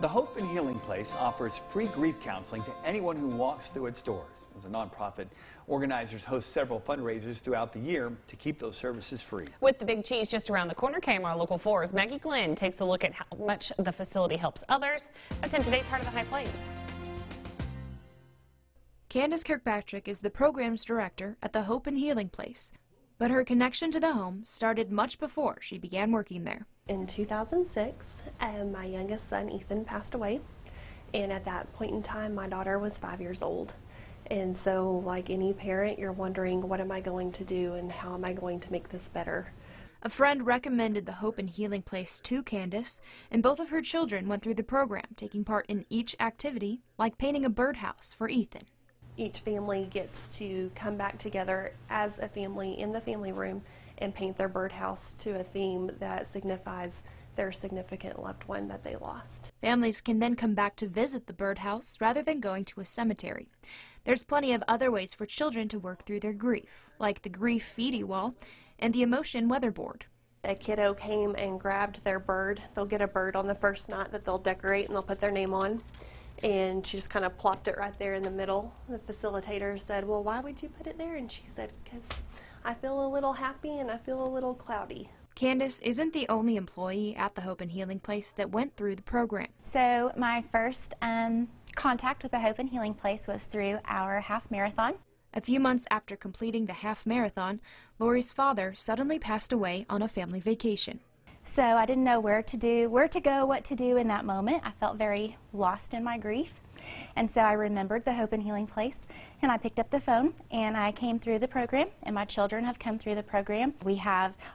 The Hope and Healing Place offers free grief counseling to anyone who walks through its doors. As a nonprofit, organizers host several fundraisers throughout the year to keep those services free. With the Big Cheese just around the corner, KMR Local 4's Maggie Glenn takes a look at how much the facility helps others. That's in today's Heart of the High Plains. Candace Kirkpatrick is the program's director at the Hope and Healing Place, but her connection to the home started much before she began working there. In 2006, my youngest son Ethan passed away, and at that point in time my daughter was 5 years old. And so, like any parent, you're wondering, what am I going to do and how am I going to make this better? A friend recommended the Hope and Healing Place to Candace, and both of her children went through the program, taking part in each activity, like painting a birdhouse for Ethan. Each family gets to come back together as a family in the family room and paint their birdhouse to a theme that signifies their significant loved one that they lost. Families can then come back to visit the birdhouse rather than going to a cemetery. There's plenty of other ways for children to work through their grief, like the Grief Feedie Wall and the Emotion Weatherboard. A kiddo came and grabbed their bird. They'll get a bird on the first night that they'll decorate and they'll put their name on. And she just kind of plopped it right there in the middle. The facilitator said, "Well, why would you put it there?" And she said, "Because I feel a little happy and I feel a little cloudy." Candace isn't the only employee at the Hope and Healing Place that went through the program. So my first contact with the Hope and Healing Place was through our half marathon. A few months after completing the half marathon, Lori's father suddenly passed away on a family vacation. So I didn't know where to go, what to do in that moment. I felt very lost in my grief. And so I remembered the Hope and Healing Place, and I picked up the phone and I came through the program, and my children have come through the program.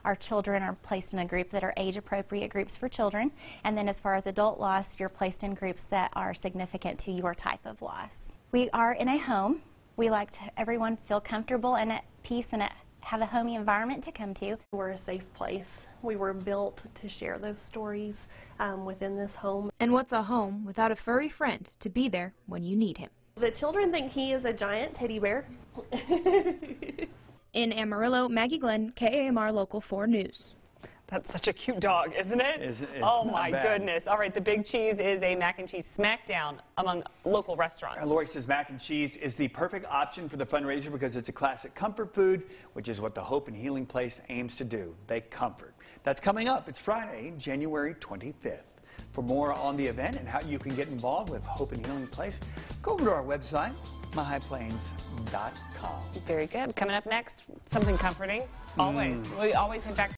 Our children are placed in a group that are age-appropriate groups for children, and then as far as adult loss, you're placed in groups that are significant to your type of loss. We are in a home. We like everyone feel comfortable and at peace and have a homey environment to come to. We're a safe place. We were built to share those stories within this home. And what's a home without a furry friend to be there when you need him? The children think he is a giant teddy bear. In Amarillo, Maggie Glenn, KAMR Local 4 News. That's such a cute dog, isn't it? It's oh not my bad. goodness. All right, the Big Cheese is a mac and cheese smackdown among local restaurants. And Lori says mac and cheese is the perfect option for the fundraiser because it's a classic comfort food, which is what the Hope and Healing Place aims to do. They comfort. That's coming up. It's Friday, January 25th. For more on the event and how you can get involved with Hope and Healing Place, go over to our website, myhighplains.com. Very good. Coming up next, something comforting. Always. We always head back